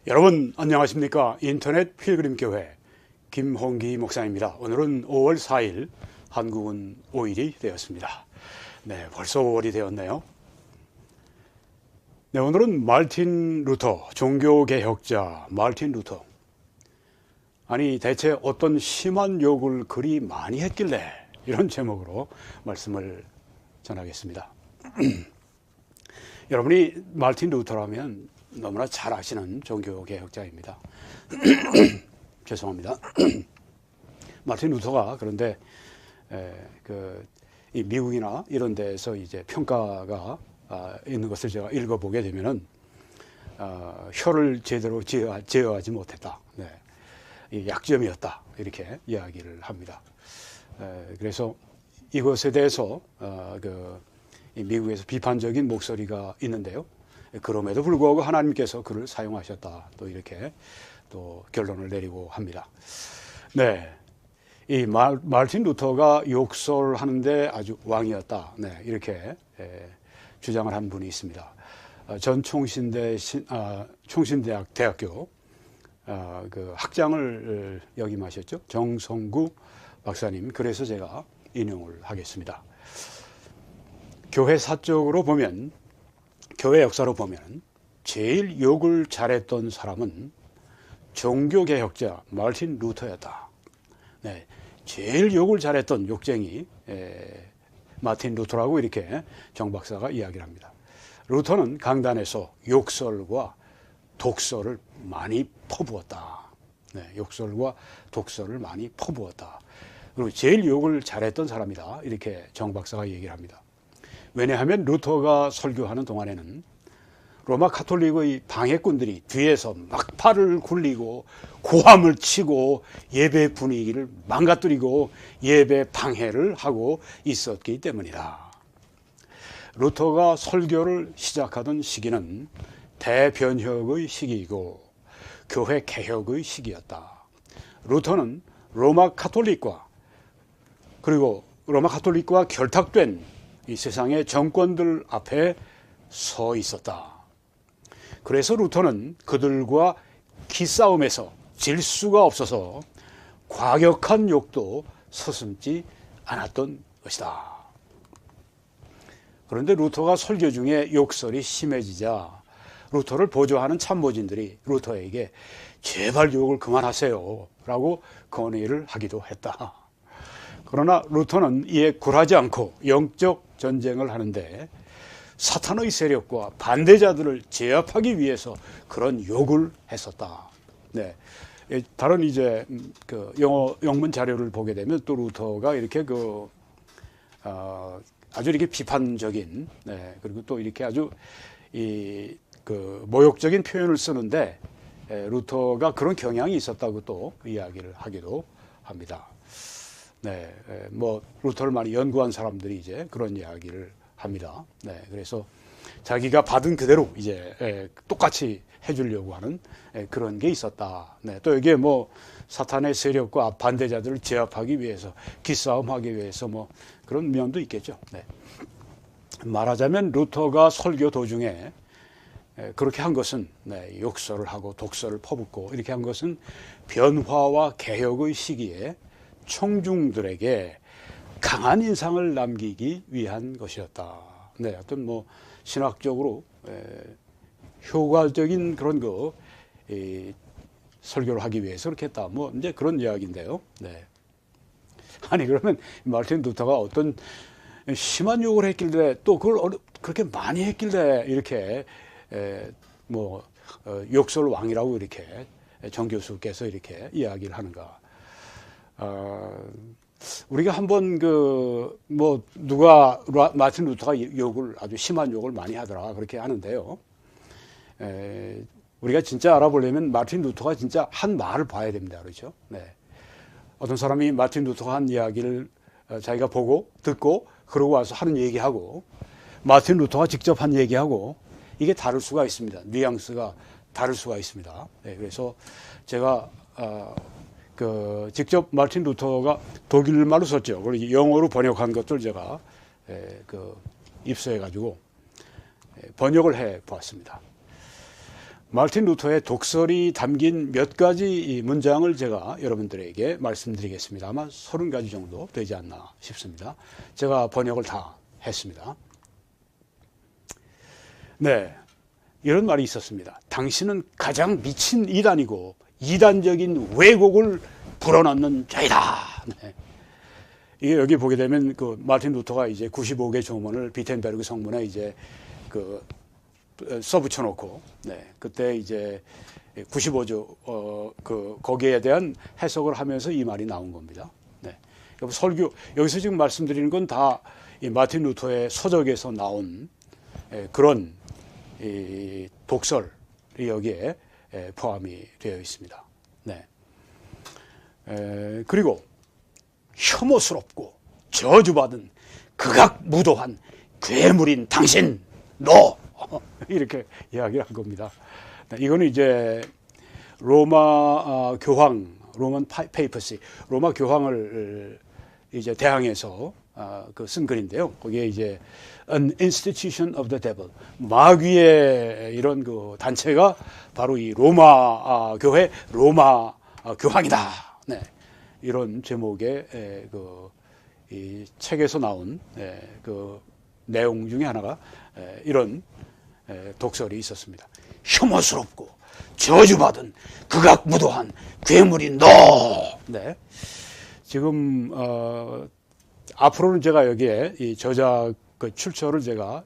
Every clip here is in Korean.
여러분 안녕하십니까? 인터넷 필그림 교회 김홍기 목사입니다. 오늘은 5월 4일, 한국은 5일이 되었습니다. 네, 벌써 5월이 되었네요. 네, 오늘은 마르틴 루터, 종교개혁자 마르틴 루터. 아니, 대체 어떤 심한 욕을 그리 많이 했길래, 이런 제목으로 말씀을 전하겠습니다. 여러분이 마르틴 루터라면 너무나 잘 아시는 종교개혁자입니다. 죄송합니다. 마르틴 루터가 그런데 이 미국이나 이런 데서 이제 평가가 있는 것을 제가 읽어보게 되면은 혀를 제대로 제어하지 못했다. 네. 이 약점이었다. 이렇게 이야기를 합니다. 그래서 이것에 대해서 이 미국에서 비판적인 목소리가 있는데요. 그럼에도 불구하고 하나님께서 그를 사용하셨다. 또 이렇게 또 결론을 내리고 합니다. 네. 이 마르틴 루터가 욕설하는데 아주 왕이었다. 네. 이렇게 주장을 한 분이 있습니다. 전 총신대학 대학교 그 학장을 역임하셨죠. 정성구 박사님. 그래서 제가 인용을 하겠습니다. 교회 사적으로 보면, 교회 역사로 보면 제일 욕을 잘했던 사람은 종교개혁자 마르틴 루터였다. 네, 제일 욕을 잘했던 욕쟁이 마르틴 루터라고 이렇게 정 박사가 이야기를 합니다. 루터는 강단에서 욕설과 독설을 많이 퍼부었다. 네, 욕설과 독설을 많이 퍼부었다. 그리고 제일 욕을 잘했던 사람이다. 이렇게 정 박사가 얘기를 합니다. 왜냐하면 루터가 설교하는 동안에는 로마 카톨릭의 방해꾼들이 뒤에서 막 팔을 굴리고 고함을 치고 예배 분위기를 망가뜨리고 예배 방해를 하고 있었기 때문이다. 루터가 설교를 시작하던 시기는 대변혁의 시기이고 교회 개혁의 시기였다. 루터는 로마 카톨릭과 결탁된 이 세상의 정권들 앞에 서 있었다. 그래서 루터는 그들과 기싸움에서 질 수가 없어서 과격한 욕도 서슴지 않았던 것이다. 그런데 루터가 설교 중에 욕설이 심해지자 루터를 보조하는 참모진들이 루터에게 제발 욕을 그만하세요 라고 건의를 하기도 했다. 그러나 루터는 이에 굴하지 않고 영적 전쟁을 하는데 사탄의 세력과 반대자들을 제압하기 위해서 그런 욕을 했었다. 네. 다른 이제 그 영문 자료를 보게 되면 또 루터가 이렇게 아주 이렇게 비판적인, 네. 그리고 또 이렇게 아주 모욕적인 표현을 쓰는데 루터가 그런 경향이 있었다고 또 이야기를 하기도 합니다. 네, 뭐 루터를 많이 연구한 사람들이 이제 그런 이야기를 합니다. 네, 그래서 자기가 받은 그대로 이제 똑같이 해주려고 하는 그런 게 있었다. 네, 또 이게 뭐 사탄의 세력과 반대자들을 제압하기 위해서 기싸움하기 위해서 뭐 그런 면도 있겠죠. 네. 말하자면 루터가 설교 도중에 그렇게 한 것은 욕설을 하고 독설을 퍼붓고 이렇게 한 것은 변화와 개혁의 시기에 청중들에게 강한 인상을 남기기 위한 것이었다. 네, 어떤 뭐 신학적으로 효과적인 그런 설교를 하기 위해서 그렇게 했다. 뭐 이제 그런 이야기인데요. 네. 아니 그러면 마르틴 루터가 어떤 심한 욕을 했길래 또 그걸 그렇게 많이 했길래 이렇게 욕설 왕이라고 이렇게 정 교수께서 이렇게 이야기를 하는가? 우리가 한번 누가 마르틴 루터가 욕을 아주 심한 욕을 많이 하더라 그렇게 하는데요. 우리가 진짜 알아보려면 마르틴 루터가 진짜 한 말을 봐야 됩니다, 그렇죠? 네. 어떤 사람이 마르틴 루터가 한 이야기를 자기가 보고 듣고 그러고 와서 하는 얘기하고 마르틴 루터가 직접 한 얘기하고 이게 다를 수가 있습니다. 뉘앙스가 다를 수가 있습니다. 네, 그래서 제가 직접 마르틴 루터가 독일말로 썼죠. 그리고 영어로 번역한 것들 제가 입수해가지고 번역을 해 보았습니다. 마르틴 루터의 독설이 담긴 몇 가지 문장을 제가 여러분들에게 말씀드리겠습니다. 아마 30가지 정도 되지 않나 싶습니다. 제가 번역을 다 했습니다. 네, 이런 말이 있었습니다. 당신은 가장 미친 이단이고 이단적인 왜곡을 불어넣는 자이다. 네. 이게 여기 보게 되면 그 마르틴 루터가 이제 95개 조문을 비텐베르그 성문에 이제 그 써붙여 놓고, 네, 그때 이제 95조 거기에 대한 해석을 하면서 이 말이 나온 겁니다. 네. 설교 여기서 지금 말씀드리는 건 다 이 마르틴 루터의 서적에서 나온 그런 이 독설이 여기에 포함이 되어 있습니다. 네. 그리고 혐오스럽고 저주받은 극악무도한 괴물인 당신, 너 이렇게 이야기를 한 겁니다. 이거는 이제 로마 교황, 로만 페이퍼시, 로마 교황을 이제 대항해서 쓴 글인데요. 거기에 이제 An Institution of the Devil, 마귀의 이런 그 단체가 바로 이 로마 교회 로마 교황이다. 네. 이런 제목의 이 책에서 나온 그 내용 중에 하나가 이런 독설이 있었습니다. 혐오스럽고 저주받은 극악무도한 괴물인 너. 네. 지금 앞으로는 제가 여기에 이 저작 그 출처를 제가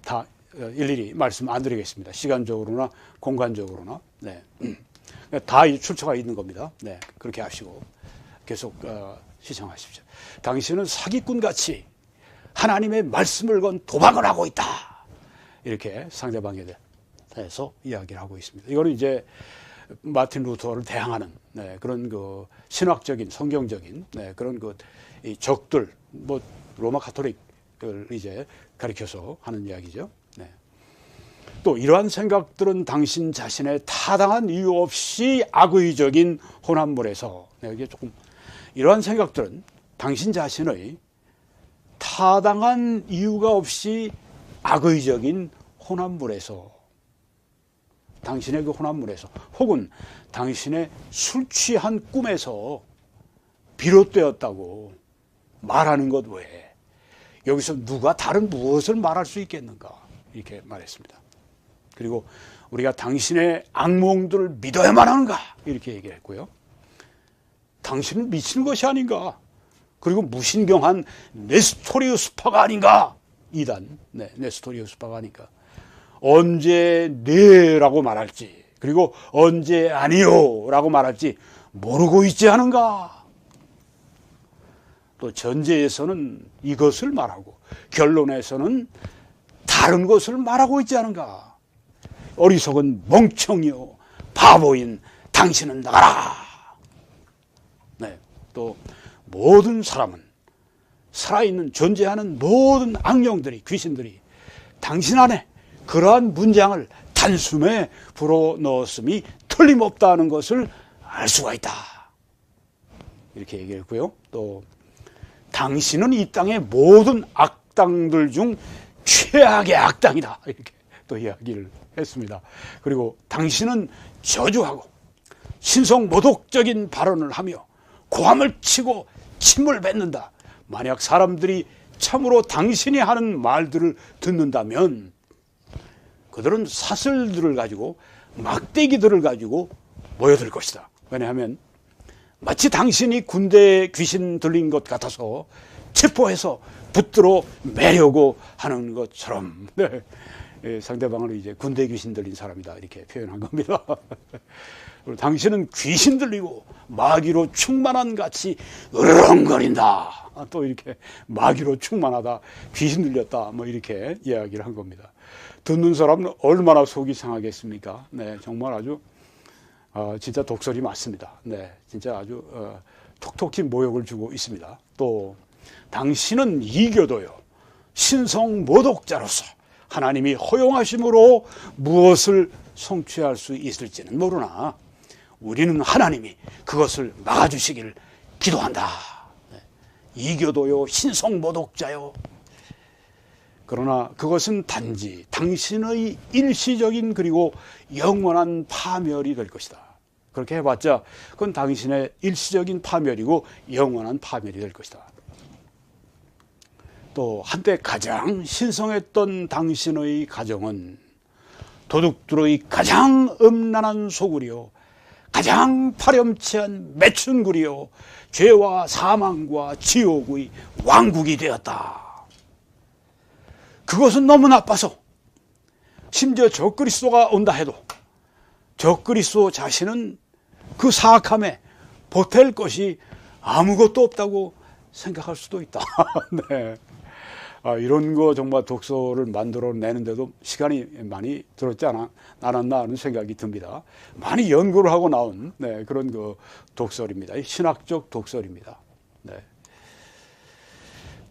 다 일일이 말씀 안 드리겠습니다. 시간적으로나 공간적으로나. 네. 다 출처가 있는 겁니다. 네. 그렇게 하시고 계속 시청하십시오. 당신은 사기꾼같이 하나님의 말씀을 건 도박을 하고 있다. 이렇게 상대방에 대해서 이야기를 하고 있습니다. 이거는 이제 마틴 루터를 대항하는 그런 그 신학적인 성경적인 그런 그 이 적들, 뭐 로마 가톨릭을 이제 가리켜서 하는 이야기죠. 네. 또 이러한 생각들은 당신 자신의 타당한 이유 없이 악의적인 혼합물에서, 이게 조금 이러한 생각들은 당신 자신의 타당한 이유가 없이 악의적인 혼합물에서, 당신의 그 혼합물에서 혹은 당신의 술 취한 꿈에서 비롯되었다고 말하는 것 외에 여기서 누가 다른 무엇을 말할 수 있겠는가, 이렇게 말했습니다. 그리고 우리가 당신의 악몽들을 믿어야만 하는가, 이렇게 얘기를 했고요. 당신은 미친 것이 아닌가, 그리고 무신경한 네스토리우스파가 아닌가, 이단 네스토리우스파가 아닌가, 언제 네라고 말할지 그리고 언제 아니요라고 말할지 모르고 있지 않은가. 또 전제에서는 이것을 말하고 결론에서는 다른 것을 말하고 있지 않은가. 어리석은 멍청이요 바보인 당신은 나가라. 네, 또 모든 사람은, 살아있는 존재하는 모든 악령들이, 귀신들이 당신 안에 그러한 문장을 단숨에 불어넣었음이 틀림없다는 것을 알 수가 있다. 이렇게 얘기했고요. 또 당신은 이 땅의 모든 악당들 중 최악의 악당이다. 이렇게 또 이야기를 했습니다. 그리고 당신은 저주하고 신성모독적인 발언을 하며 고함을 치고 침을 뱉는다. 만약 사람들이 참으로 당신이 하는 말들을 듣는다면 그들은 사슬들을 가지고, 막대기들을 가지고 모여들 것이다. 왜냐하면 마치 당신이 군대에 귀신 들린 것 같아서 체포해서 붙들어 매려고 하는 것처럼. 네. 상대방을 이제 군대 귀신 들린 사람이다, 이렇게 표현한 겁니다. 당신은 귀신 들리고 마귀로 충만한 같이 으르렁거린다. 또 이렇게 마귀로 충만하다, 귀신 들렸다, 뭐 이렇게 이야기를 한 겁니다. 듣는 사람은 얼마나 속이 상하겠습니까? 네, 정말 아주 진짜 독설이 맞습니다. 네, 진짜 아주 톡톡히 모욕을 주고 있습니다. 또 당신은 이교도요 신성 모독자로서 하나님이 허용하심으로 무엇을 성취할 수 있을지는 모르나 우리는 하나님이 그것을 막아주시기를 기도한다. 네. 이교도요 신성 모독자요. 그러나 그것은 단지 당신의 일시적인 그리고 영원한 파멸이 될 것이다. 그렇게 해봤자 그건 당신의 일시적인 파멸이고 영원한 파멸이 될 것이다. 또 한때 가장 신성했던 당신의 가정은 도둑들의 가장 음란한 소굴이요, 가장 파렴치한 매춘굴이요, 죄와 사망과 지옥의 왕국이 되었다. 그것은 너무 나빠서 심지어 적그리스도가 온다 해도 적그리스도 자신은 그 사악함에 보탤 것이 아무것도 없다고 생각할 수도 있다. 네. 이런 거 정말 독서를 만들어내는데도 시간이 많이 들었지 않았나 하는 생각이 듭니다. 많이 연구를 하고 나온 그런 그 독설입니다. 신학적 독설입니다. 네.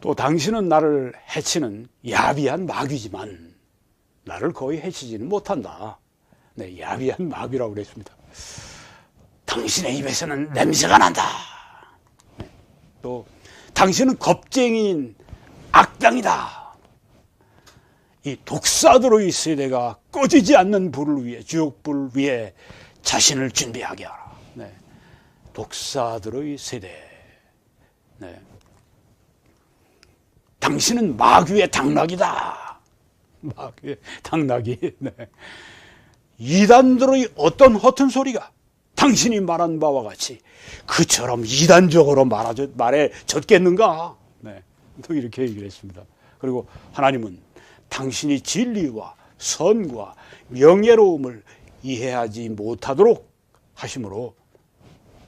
또 당신은 나를 해치는 야비한 마귀지만 나를 거의 해치지는 못한다. 네, 야비한 마귀라고 그랬습니다. 당신의 입에서는 냄새가 난다. 네. 또 당신은 겁쟁이인 악당이다. 이 독사들의 세대가 꺼지지 않는 불을 위해, 지옥불 위에 자신을 준비하게 하라. 네. 독사들의 세대. 네. 당신은 마귀의 당나귀다. 마귀의 당나귀. 네. 이단들의 어떤 허튼 소리가 당신이 말한 바와 같이 그처럼 이단적으로 말해졌겠는가? 네. 또 이렇게 얘기를 했습니다. 그리고 하나님은 당신이 진리와 선과 명예로움을 이해하지 못하도록 하심으로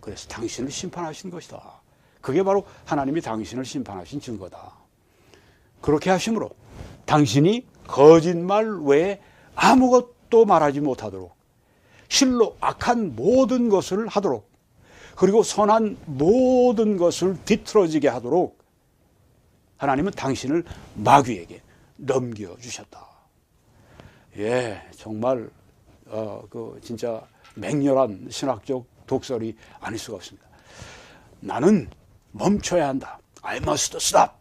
그래서 당신을 심판하신 것이다. 그게 바로 하나님이 당신을 심판하신 증거다. 그렇게 하심으로 당신이 거짓말 외에 아무것도 말하지 못하도록 실로 악한 모든 것을 하도록 그리고 선한 모든 것을 뒤틀어지게 하도록 하나님은 당신을 마귀에게 넘겨주셨다. 예, 정말 진짜 맹렬한 신학적 독설이 아닐 수가 없습니다. 나는 멈춰야 한다. I must stop.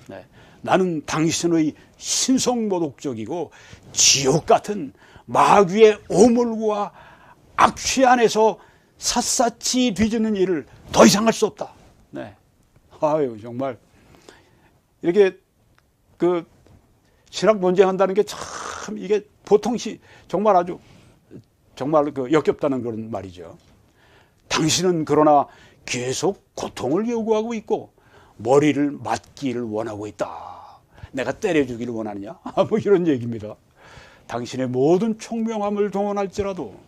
네, 나는 당신의 신성모독적이고 지옥 같은 마귀의 오물과 악취 안에서 샅샅이 뒤지는 일을 더 이상 할 수 없다. 네, 아유 정말 이렇게 그 신학 논쟁한다는 게 참 이게 보통 정말 아주 정말 그 역겹다는 그런 말이죠. 당신은 그러나 계속 고통을 요구하고 있고 머리를 맞기를 원하고 있다. 내가 때려주기를 원하느냐? 뭐 이런 얘기입니다. 당신의 모든 총명함을 동원할지라도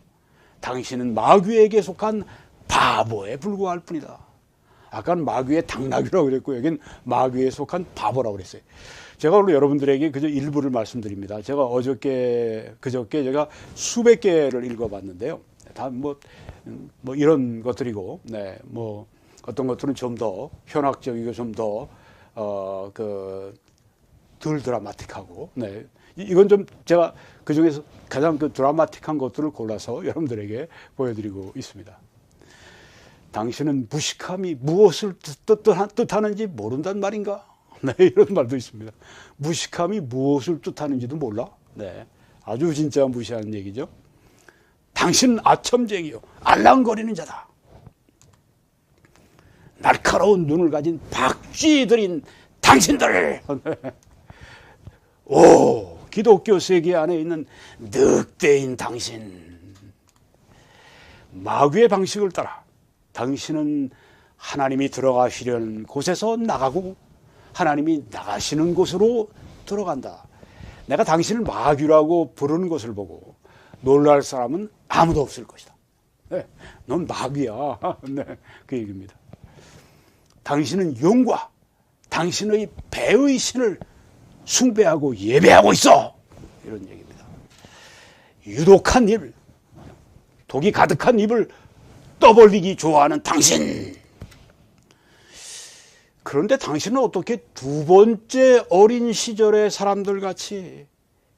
당신은 마귀에게 속한 바보에 불과할 뿐이다. 아까는 마귀의 당나귀라고 그랬고 여긴 마귀에 속한 바보라고 그랬어요. 제가 오늘 여러분들에게 그저 일부를 말씀드립니다. 제가 그저께 제가 수백 개를 읽어봤는데요. 다 뭐 이런 것들이고, 네, 뭐 어떤 것들은 좀 더 현학적이고 좀 더 덜 드라마틱하고, 네, 이건 좀 제가 그 중에서 가장 그 드라마틱한 것들을 골라서 여러분들에게 보여드리고 있습니다. 당신은 무식함이 무엇을 뜻하는지 모른단 말인가? 네, 이런 말도 있습니다. 무식함이 무엇을 뜻하는지도 몰라? 네, 아주 진짜 무시하는 얘기죠. 당신은 아첨쟁이요, 알랑거리는 자다. 날카로운 눈을 가진 박쥐들인 당신들. 오, 기독교 세계 안에 있는 늑대인 당신. 마귀의 방식을 따라 당신은 하나님이 들어가시려는 곳에서 나가고 하나님이 나가시는 곳으로 들어간다. 내가 당신을 마귀라고 부르는 것을 보고 놀랄 사람은 아무도 없을 것이다. 네, 넌 마귀야. 네, 그 얘기입니다. 당신은 용과 당신의 배의 신을 숭배하고 예배하고 있어. 이런 얘기입니다. 유독한 입, 독이 가득한 입을 떠벌리기 좋아하는 당신. 그런데 당신은 어떻게 두 번째 어린 시절의 사람들 같이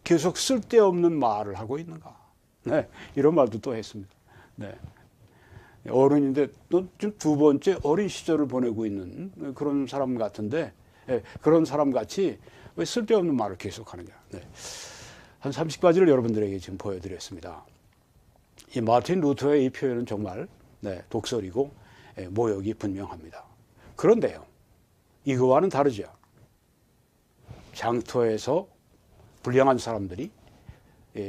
계속 쓸데없는 말을 하고 있는가? 네, 이런 말도 또 했습니다. 네, 어른인데 또 좀 두 번째 어린 시절을 보내고 있는 그런 사람 같은데, 예, 그런 사람 같이 왜 쓸데없는 말을 계속하느냐. 네. 한 30가지를 여러분들에게 지금 보여드렸습니다. 이 마틴 루터의 이 표현은 정말 네, 독설이고 모욕이 분명합니다. 그런데요, 이거와는 다르죠. 장터에서 불량한 사람들이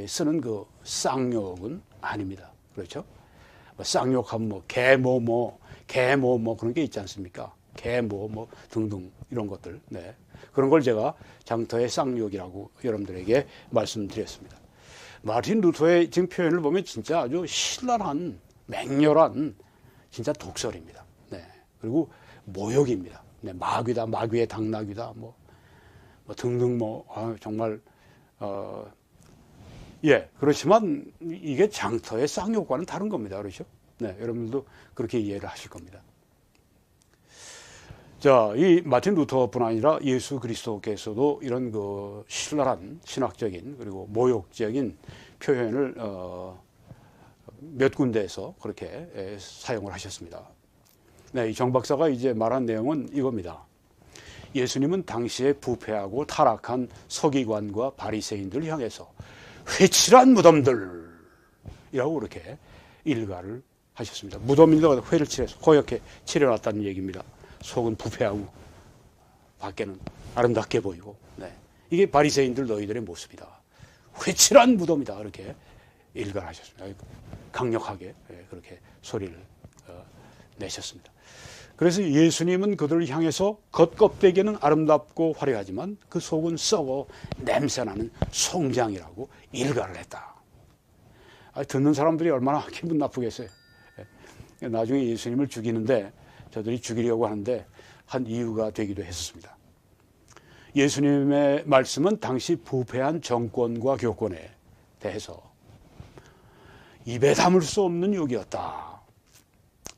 쓰는 그 쌍욕은 아닙니다. 그렇죠? 쌍욕하면 뭐 개 그런 게 있지 않습니까? 개 등등 이런 것들. 네. 그런 걸 제가 장터의 쌍욕이라고 여러분들에게 말씀드렸습니다. 마틴 루터의 지금 표현을 보면 진짜 아주 신랄한 맹렬한 진짜 독설입니다. 네. 그리고 모욕입니다. 네. 마귀다, 마귀의 당나귀다, 뭐 등등 정말 예, 그렇지만 이게 장터의 쌍욕과는 다른 겁니다. 그렇죠? 네, 여러분들도 그렇게 이해를 하실 겁니다. 자, 이 마틴 루터뿐 아니라 예수 그리스도께서도 이런 그 신랄한 신학적인 그리고 모욕적인 표현을 몇 군데에서 그렇게 사용을 하셨습니다. 네, 이 정 박사가 이제 말한 내용은 이겁니다. 예수님은 당시에 부패하고 타락한 서기관과 바리새인들을 향해서 회칠한 무덤들이라고 그렇게 일가를 하셨습니다. 무덤인데 회를 칠해서 허옇게 칠해놨다는 얘기입니다. 속은 부패하고 밖에는 아름답게 보이고, 네. 이게 바리새인들 너희들의 모습이다. 회칠한 무덤이다. 그렇게 일가를 하셨습니다. 강력하게 그렇게 소리를 내셨습니다. 그래서 예수님은 그들을 향해서 겉껍데기는 아름답고 화려하지만 그 속은 썩어 냄새나는 송장이라고 일가를 했다. 듣는 사람들이 얼마나 기분 나쁘겠어요. 나중에 예수님을 죽이는데 저들이 죽이려고 하는데 한 이유가 되기도 했습니다. 예수님의 말씀은 당시 부패한 정권과 교권에 대해서 입에 담을 수 없는 욕이었다.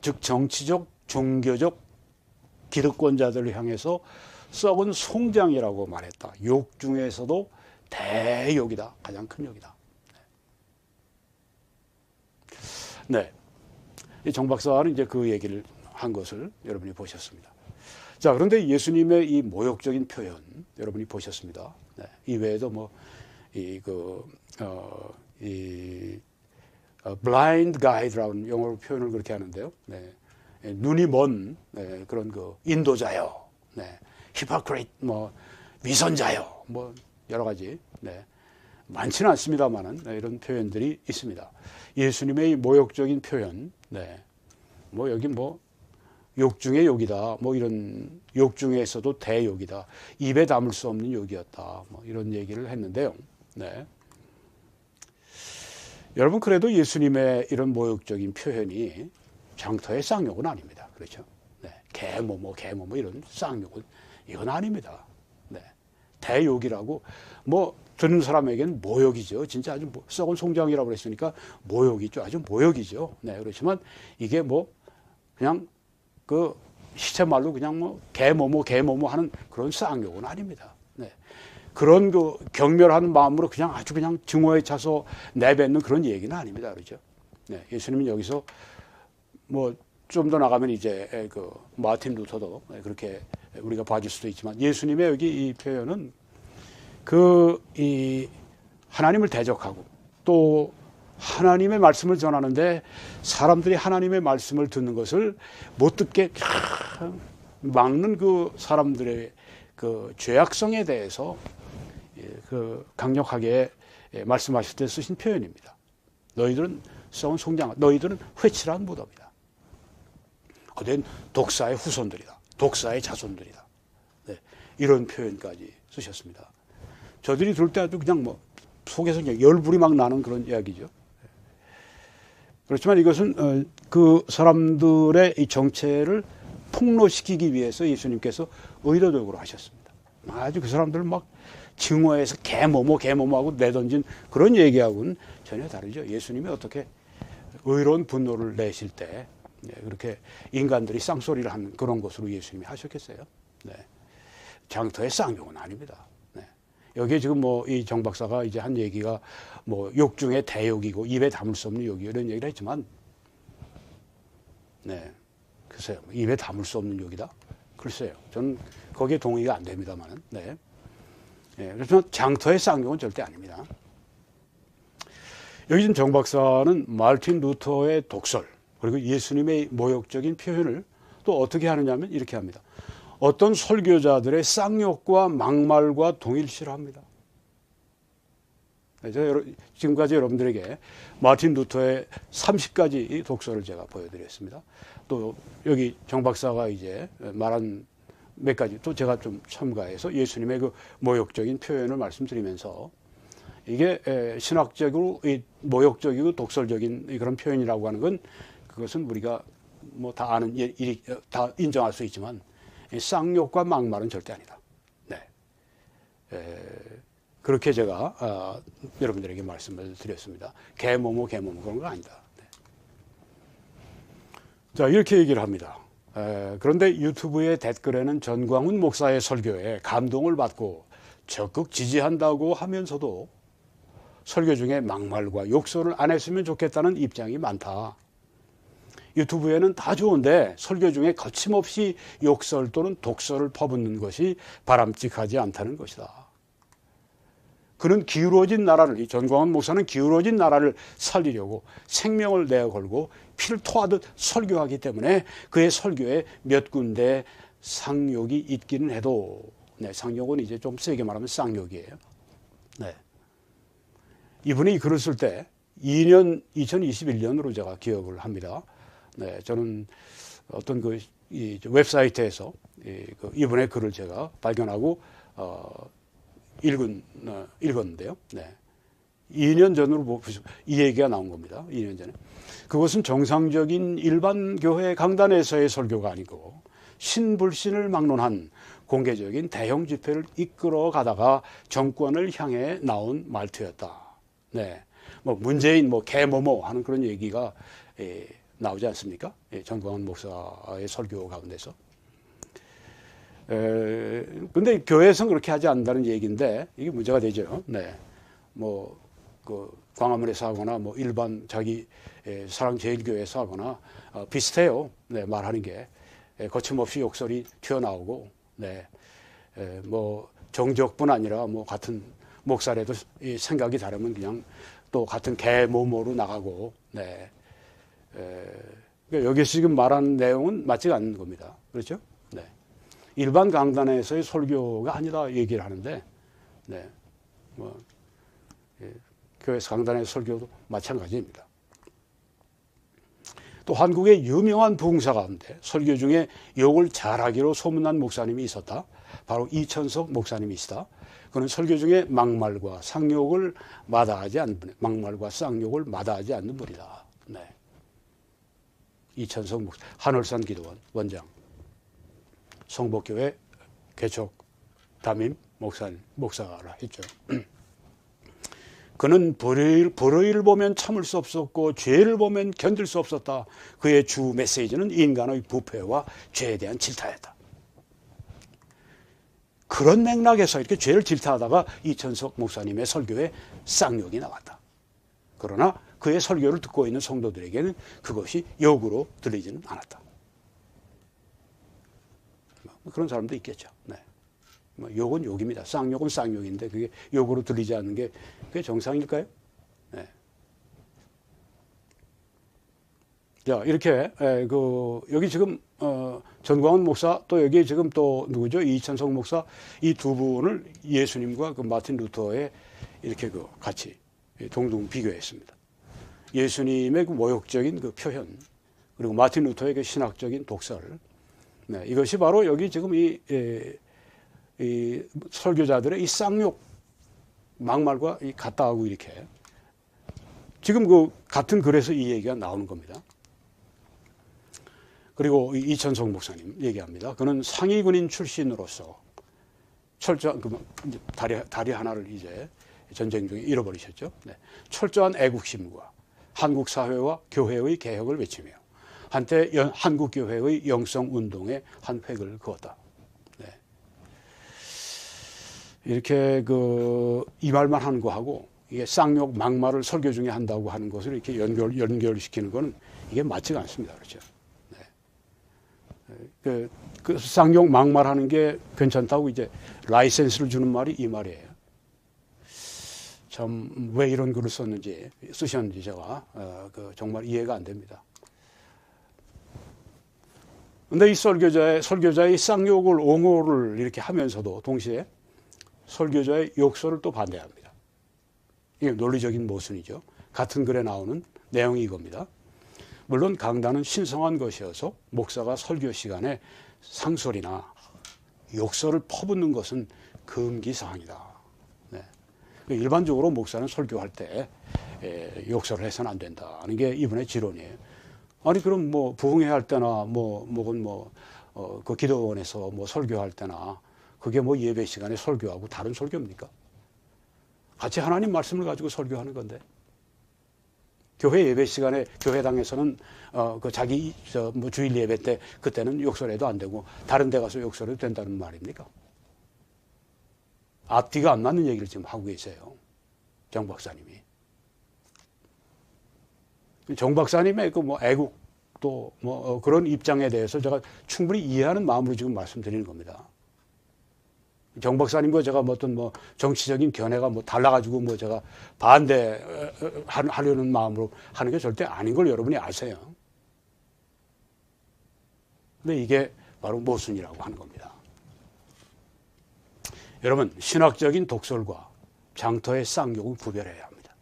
즉 정치적, 종교적 기득권자들을 향해서 썩은 송장이라고 말했다. 욕 중에서도 대욕이다. 가장 큰 욕이다. 네. 정 박사는 이제 그 얘기를 한 것을 여러분이 보셨습니다. 자, 그런데 예수님의 이 모욕적인 표현 여러분이 보셨습니다. 네. 이외에도 blind guide라는 영어로 표현을 그렇게 하는데요. 네. 눈이 먼 그런 그 인도자요, 네. 히포크레이트, 위선자요, 여러 가지 많지는 않습니다만은 이런 표현들이 있습니다. 예수님의 모욕적인 표현, 여기 욕 중에 욕이다, 이런 욕 중에서도 대욕이다, 입에 담을 수 없는 욕이었다, 이런 얘기를 했는데요. 네. 여러분 그래도 예수님의 이런 모욕적인 표현이 장터의 쌍욕은 아닙니다. 그렇죠? 네. 개 이런 쌍욕은 이건 아닙니다. 네. 대욕이라고 듣는 사람에게는 모욕이죠. 진짜 아주 썩은 송장이라고 그랬으니까 모욕이죠. 아주 모욕이죠. 네. 그렇지만 이게 그냥 그 시체말로 그냥 개 하는 그런 쌍욕은 아닙니다. 네. 그런 그 경멸하는 마음으로 아주 그냥 증오에 차서 내뱉는 그런 얘기는 아닙니다. 그렇죠? 네. 예수님은 여기서 좀 더 나가면 이제 그 마틴 루터도 그렇게 우리가 봐줄 수도 있지만 예수님의 여기 이 표현은 이 하나님을 대적하고 또 하나님의 말씀을 전하는데 사람들이 하나님의 말씀을 듣는 것을 못 듣게 막는 그 사람들의 그 죄악성에 대해서 그 강력하게 말씀하실 때 쓰신 표현입니다. 너희들은 썩은 송장, 너희들은 회칠한 무덤이다. 어된 독사의 후손들이다. 독사의 자손들이다. 네, 이런 표현까지 쓰셨습니다. 저들이 들을 때 아주 그냥 속에서 그냥 열불이 막 나는 그런 이야기죠. 그렇지만 이것은 그 사람들의 이 정체를 폭로시키기 위해서 예수님께서 의도적으로 하셨습니다. 아주 그 사람들을 증오해서 개 하고 내던진 그런 얘기하고는 전혀 다르죠. 예수님이 어떻게 의로운 분노를 내실 때 그렇게 인간들이 쌍소리를 하는 그런 것으로 예수님이 하셨겠어요. 네. 장터의 쌍욕은 아닙니다. 네. 여기에 지금 이 정 박사가 이제 한 얘기가 욕 중에 대욕이고 입에 담을 수 없는 욕이 이런 얘기를 했지만, 네. 글쎄요. 입에 담을 수 없는 욕이다? 글쎄요. 저는 거기에 동의가 안 됩니다만은. 네. 예, 그렇지만 장터의 쌍욕은 절대 아닙니다. 여기 지금 정 박사는 마르틴 루터의 독설, 그리고 예수님의 모욕적인 표현을 또 어떻게 하느냐면 이렇게 합니다. 어떤 설교자들의 쌍욕과 막말과 동일시를 합니다. 네, 제가 지금까지 여러분들에게 마르틴 루터의 30가지 독설을 제가 보여드렸습니다. 또 여기 정 박사가 이제 말한 몇 가지 또 제가 좀 첨가해서 예수님의 그 모욕적인 표현을 말씀드리면서 이게 신학적으로 모욕적이고 독설적인 그런 표현이라고 하는 건 그것은 우리가 뭐 다 아는 일이 다 인정할 수 있지만 쌍욕과 막말은 절대 아니다. 네. 그렇게 제가 여러분들에게 말씀을 드렸습니다. 개모모 그런 거 아니다. 네. 자, 이렇게 얘기를 합니다. 그런데 유튜브의 댓글에는 전광훈 목사의 설교에 감동을 받고 적극 지지한다고 하면서도 설교 중에 막말과 욕설을 안 했으면 좋겠다는 입장이 많다. 유튜브에는 다 좋은데 설교 중에 거침없이 욕설 또는 독설을 퍼붓는 것이 바람직하지 않다는 것이다. 그는 기울어진 나라를, 이 전광훈 목사는 기울어진 나라를 살리려고 생명을 내어 걸고 피를 토하듯 설교하기 때문에 그의 설교에 몇 군데 상욕이 있기는 해도, 네, 상욕은 이제 좀 세게 말하면 쌍욕이에요. 네. 이분이 글을 쓸 때 2021년으로 제가 기억을 합니다. 네, 저는 어떤 이 웹사이트에서 이분의 글을 제가 발견하고 읽었는데요. 네. 2년 전으로 이 얘기가 나온 겁니다. 2년 전에. 그것은 정상적인 일반 교회 강단에서의 설교가 아니고 신불신을 막론한 공개적인 대형 집회를 이끌어 가다가 정권을 향해 나온 말투였다. 네. 뭐 문재인 개모모 하는 그런 얘기가 나오지 않습니까? 전광훈 목사의 설교 가운데서. 근데 교회에서는 그렇게 하지 않는다는 얘기인데 이게 문제가 되죠. 네. 광화문에서 하거나 일반 자기 사랑제일교회에서 하거나 비슷해요. 네, 말하는 게. 거침없이 욕설이 튀어나오고, 네. 정적뿐 아니라 같은 목사라도 생각이 다르면 그냥 또 같은 개모모로 나가고, 네. 여기서 지금 말하는 내용은 맞지 않는 겁니다. 그렇죠? 네. 일반 강단에서의 설교가 아니다 얘기를 하는데, 네. 교회에서 강단의 설교도 마찬가지입니다. 또 한국의 유명한 부흥사 가운데 설교 중에 욕을 잘하기로 소문난 목사님이 있었다. 바로 이천석 목사님이시다. 그는 설교 중에 막말과 쌍욕을 마다하지 않는 분이다. 네. 이천석 목사, 한월산 기도원 원장, 성복교회 개척 담임 목사라 했죠. 그는 불의를 보면 참을 수 없었고 죄를 보면 견딜 수 없었다. 그의 주 메시지는 인간의 부패와 죄에 대한 질타였다. 그런 맥락에서 이렇게 죄를 질타하다가 이천석 목사님의 설교에 쌍욕이 나왔다. 그러나 그의 설교를 듣고 있는 성도들에게는 그것이 욕으로 들리지는 않았다. 그런 사람도 있겠죠. 네. 욕은 욕입니다. 쌍욕은 쌍욕인데 그게 욕으로 들리지 않는 게 그게 정상일까요? 네. 자, 이렇게 여기 지금 전광훈 목사 또 여기 지금 또 누구죠? 이천석 목사 이 두 분을 예수님과 그 마틴 루터의 이렇게 같이 동등 비교했습니다. 예수님의 그 모욕적인 그 표현 그리고 마틴 루터의 그 신학적인 독설. 네, 이것이 바로 여기 지금 이 설교자들의 이 쌍욕 막말과 같다하고 이렇게 지금 그 같은 글에서 이 얘기가 나오는 겁니다. 그리고 이천석 목사님 얘기합니다. 그는 상위 군인 출신으로서 철저한 다리 하나를 이제 전쟁 중에 잃어버리셨죠. 네. 철저한 애국심과 한국 사회와 교회의 개혁을 외치며 한때 한국 교회의 영성 운동에 한 획을 그었다. 네. 이렇게 이 말만 하는 거하고 이게 쌍욕 막말을 설교 중에 한다고 하는 것을 이렇게 연결시키는 거는 이게 맞지가 않습니다. 그렇죠. 네. 그 쌍욕 막말하는 게 괜찮다고 이제 라이센스를 주는 말이 이 말이에요. 참 왜 이런 글을 쓰셨는지 제가 정말 이해가 안 됩니다. 근데 이 설교자의 쌍욕을 옹호를 이렇게 하면서도 동시에 설교자의 욕설을 또 반대합니다. 이게 논리적인 모순이죠. 같은 글에 나오는 내용이 이겁니다. 물론 강단은 신성한 것이어서 목사가 설교 시간에 상설이나 욕설을 퍼붓는 것은 금기사항이다. 네. 일반적으로 목사는 설교할 때 욕설을 해서는 안 된다는 게 이분의 지론이에요. 아니 그럼 뭐 부흥회 할 때나 그 기도원에서 뭐 설교할 때나 그게 뭐 예배 시간에 설교하고 다른 설교입니까? 같이 하나님 말씀을 가지고 설교하는 건데 교회 예배 시간에 교회당에서는 그 자기 뭐 주일 예배 때 그때는 욕설해도 안 되고 다른 데 가서 욕설해도 된다는 말입니까? 앞뒤가 안 맞는 얘기를 지금 하고 계세요. 정 박사님이. 정 박사님의 그 뭐 애국 또 뭐 그런 입장에 대해서 제가 충분히 이해하는 마음으로 지금 말씀드리는 겁니다. 정 박사님과 제가 뭐 어떤 뭐 정치적인 견해가 뭐 달라가지고 뭐 제가 반대하려는 마음으로 하는 게 절대 아닌 걸 여러분이 아세요. 근데 이게 바로 모순이라고 하는 겁니다. 여러분, 신학적인 독설과 장터의 쌍욕을 구별해야 합니다.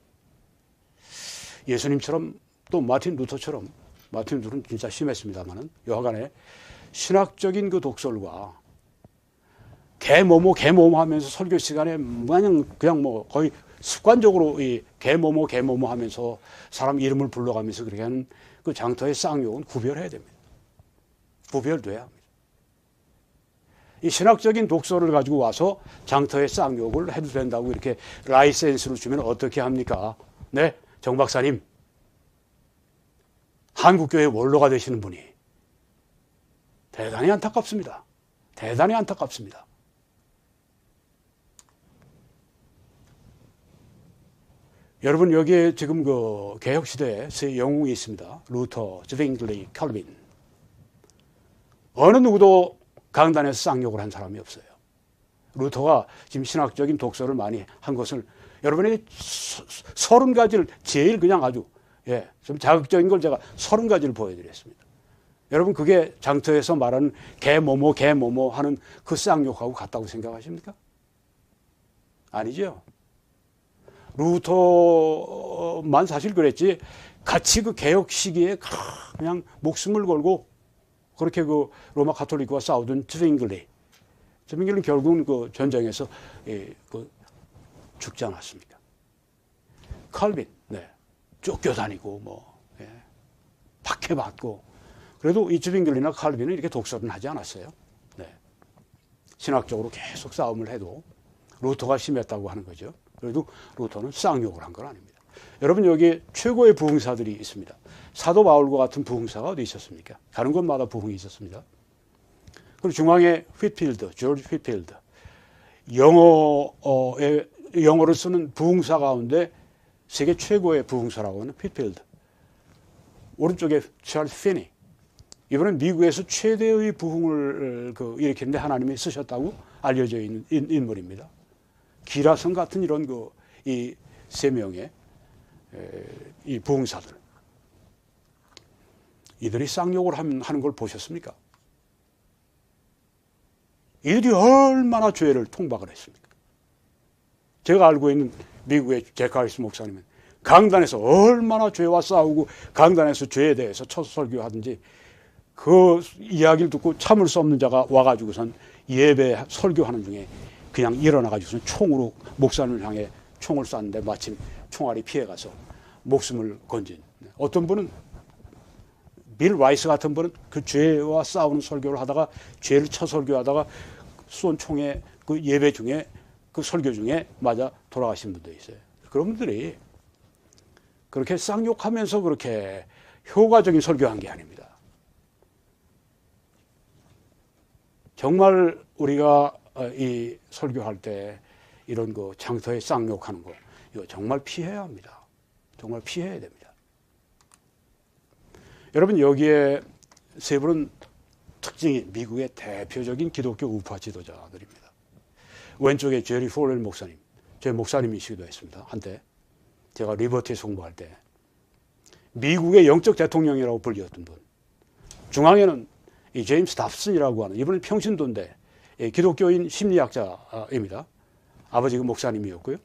예수님처럼 또 마틴 루터처럼, 마틴 루터는 진짜 심했습니다만은 여하간에 신학적인 그 독설과 개모모 하면서 설교 시간에 그냥 뭐 거의 습관적으로 이 개모모 하면서 사람 이름을 불러가면서 그렇게 하는 그 장터의 쌍욕은 구별해야 됩니다. 구별돼야 합니다. 이 신학적인 독설을 가지고 와서 장터의 쌍욕을 해도 된다고 이렇게 라이센스를 주면 어떻게 합니까? 네, 정 박사님. 한국교회 원로가 되시는 분이 대단히 안타깝습니다. 대단히 안타깝습니다. 여러분 여기에 지금 그 개혁시대에 세 영웅이 있습니다. 루터, zwingli, 칼빈. 어느 누구도 강단에서 쌍욕을 한 사람이 없어요. 루터가 지금 신학적인 독서를 많이 한 것을 여러분에게 30가지를 제일 그냥 아주 좀 자극적인 걸 제가 30가지를 보여드렸습니다. 여러분 그게 장터에서 말하는 개모모 하는 그 쌍욕하고 같다고 생각하십니까? 아니죠. 루터만 사실 그랬지 같이 그 개혁 시기에 그냥 목숨을 걸고 그렇게 그 로마 가톨릭과 싸우던 zwingli는 결국은 그 전쟁에서 죽지 않았습니까? 칼빈, 쫓겨다니고 박해받고 그래도 이 zwingli나 칼빈은 이렇게 독설은 하지 않았어요. 신학적으로 계속 싸움을 해도 루터가 심했다고 하는 거죠. 그래도 루터는 쌍욕을 한 건 아닙니다. 여러분 여기 최고의 부흥사들이 있습니다. 사도 바울과 같은 부흥사가 어디 있었습니까? 다른 곳마다 부흥이 있었습니다. 그리고 중앙에 조지 휘필드. 영어를 쓰는 부흥사 가운데 세계 최고의 부흥사라고 하는 휘필드. 오른쪽에 찰스 피니. 이번엔 미국에서 최대의 부흥을 일으키는데 하나님이 쓰셨다고 알려져 있는 인물입니다. 기라성 같은 이런 이 세 명의 이 부흥사들. 이들이 쌍욕을 하는 걸 보셨습니까? 이들이 얼마나 죄를 통박을 했습니까? 제가 알고 있는 미국의 제카리스 목사님은 강단에서 얼마나 죄와 싸우고 강단에서 죄에 대해서 첫 설교하든지 그 이야기를 듣고 참을 수 없는 자가 와가지고선 예배 설교하는 중에 그냥 일어나가지고선 총으로 목사님을 향해 총을 쐈는데 마침 총알이 피해가서 목숨을 건진 어떤 분은 빌 라이스 같은 분은 그 죄와 싸우는 설교를 하다가 죄를 쳐 설교하다가 쏜 총에 그 예배 중에 그 설교 중에 맞아 돌아가신 분도 있어요. 그런 분들이 그렇게 쌍욕하면서 그렇게 효과적인 설교한 게 아닙니다. 정말 우리가 이 설교할 때 이런 거 장터에 쌍욕하는 거 이거 정말 피해야 합니다. 정말 피해야 됩니다. 여러분 여기에 세 분은 특징이 미국의 대표적인 기독교 우파 지도자들입니다. 왼쪽에 제리 폴웰 목사님, 제 목사님이시기도 했습니다. 한때 제가 리버티 송부할 때 미국의 영적 대통령이라고 불렸던 분. 중앙에는 이 제임스 답슨이라고 하는, 이분은 평신도인데 기독교인 심리학자입니다. 아버지가 목사님이었고요.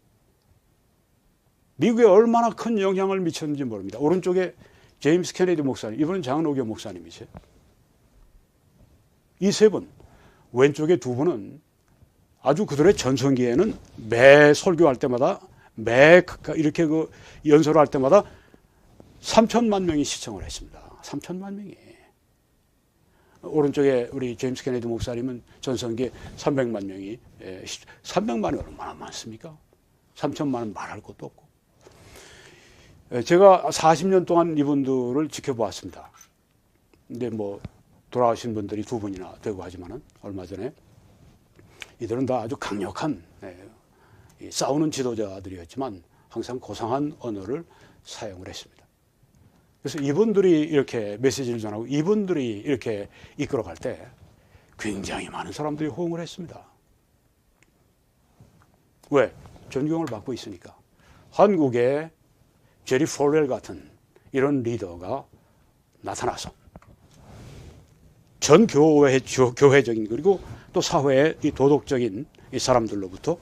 미국에 얼마나 큰 영향을 미쳤는지 모릅니다. 오른쪽에 제임스 케네디 목사님, 이분은 장로교 목사님이세요. 이 세 분, 왼쪽에 두 분은 아주 그들의 전성기에는 매 설교할 때마다, 매 이렇게 그 연설을 할 때마다 3천만 명이 시청을 했습니다. 3천만 명이. 오른쪽에 우리 제임스 케네디 목사님은 전성기에 300만 명이, 300만이 얼마나 많습니까? 3천만은 말할 것도 없고. 제가 40년 동안 이분들을 지켜보았습니다. 근데 뭐 돌아가신 분들이 두 분이나 되고 하지만은 얼마 전에 이들은 다 아주 강력한 싸우는 지도자들이었지만 항상 고상한 언어를 사용을 했습니다. 그래서 이분들이 이렇게 메시지를 전하고 이분들이 이렇게 이끌어갈 때 굉장히 많은 사람들이 호응을 했습니다. 왜? 존경을 받고 있으니까. 한국에 제리 폴웰 같은 이런 리더가 나타나서 전 교회적인 그리고 또 사회의 이 도덕적인 이 사람들로부터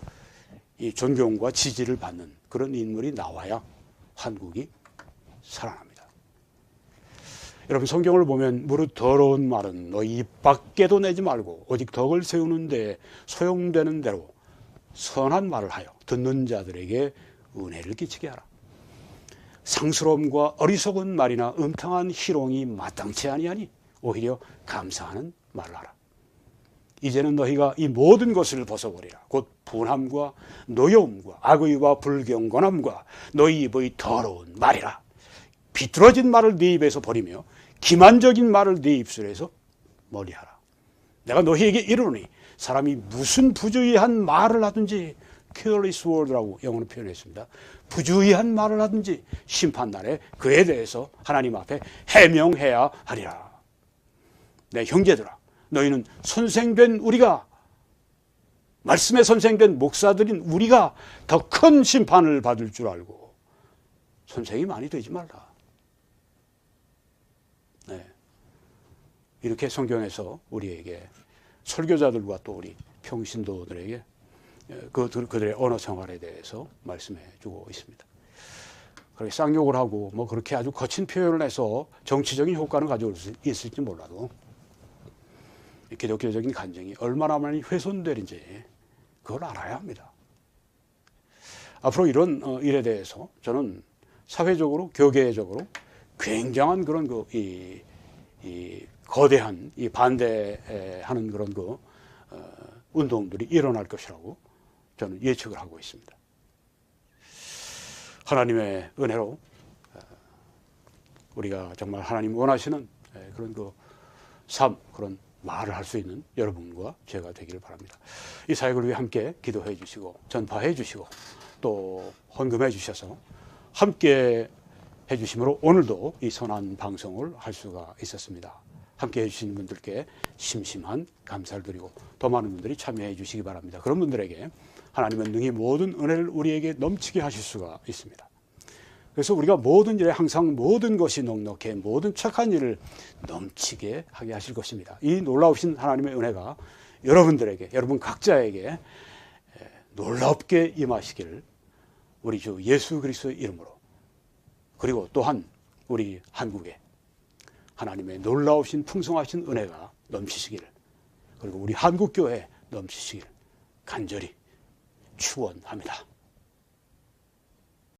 이 존경과 지지를 받는 그런 인물이 나와야 한국이 살아납니다. 여러분, 성경을 보면 무릇 더러운 말은 너희 입 밖에도 내지 말고 오직 덕을 세우는 데 소용되는 대로 선한 말을 하여 듣는 자들에게 은혜를 끼치게 하라. 상스러움과 어리석은 말이나 음탕한 희롱이 마땅치 아니하니 오히려 감사하는 말을 하라. 이제는 너희가 이 모든 것을 벗어버리라. 곧 분함과 노여움과 악의와 불경건함과 너희 입의 더러운 말이라. 비뚤어진 말을 네 입에서 버리며 기만적인 말을 네 입술에서 멀리하라. 내가 너희에게 이르노니 사람이 무슨 부주의한 말을 하든지, careless word라고 영어로 표현했습니다. 부주의한 말을 하든지 심판날에 그에 대해서 하나님 앞에 해명해야 하리라. 내 형제들아, 너희는 선생된 우리가, 말씀에 선생된 목사들인 우리가 더 큰 심판을 받을 줄 알고 선생이 많이 되지 말라. 네. 이렇게 성경에서 우리에게, 설교자들과 또 우리 평신도들에게 그들의 언어 생활에 대해서 말씀해 주고 있습니다. 그렇게 쌍욕을 하고 뭐 그렇게 아주 거친 표현을 해서 정치적인 효과는 가져올 수 있을지 몰라도 기독교적인 간증이 얼마나 많이 훼손되는지 그걸 알아야 합니다. 앞으로 이런 일에 대해서 저는 사회적으로, 교계적으로 굉장한 그런 이 거대한 이 반대하는 그런 운동들이 일어날 것이라고 저는 예측을 하고 있습니다. 하나님의 은혜로 우리가 정말 하나님 원하시는 그런 삶, 그런 말을 할 수 있는 여러분과 제가 되기를 바랍니다. 이 사역을 위해 함께 기도해 주시고 전파해 주시고 또 헌금해 주셔서 함께 해 주심으로 오늘도 이 선한 방송을 할 수가 있었습니다. 함께 해주신 분들께 심심한 감사를 드리고 더 많은 분들이 참여해 주시기 바랍니다. 그런 분들에게 하나님은 능히 모든 은혜를 우리에게 넘치게 하실 수가 있습니다. 그래서 우리가 모든 일에 항상 모든 것이 넉넉해 모든 착한 일을 넘치게 하게 하실 것입니다. 이 놀라우신 하나님의 은혜가 여러분들에게, 여러분 각자에게 놀랍게 임하시기를 우리 주 예수 그리스도의 이름으로, 그리고 또한 우리 한국에 하나님의 놀라우신 풍성하신 은혜가 넘치시기를, 그리고 우리 한국교회에 넘치시기를 간절히 축원합니다.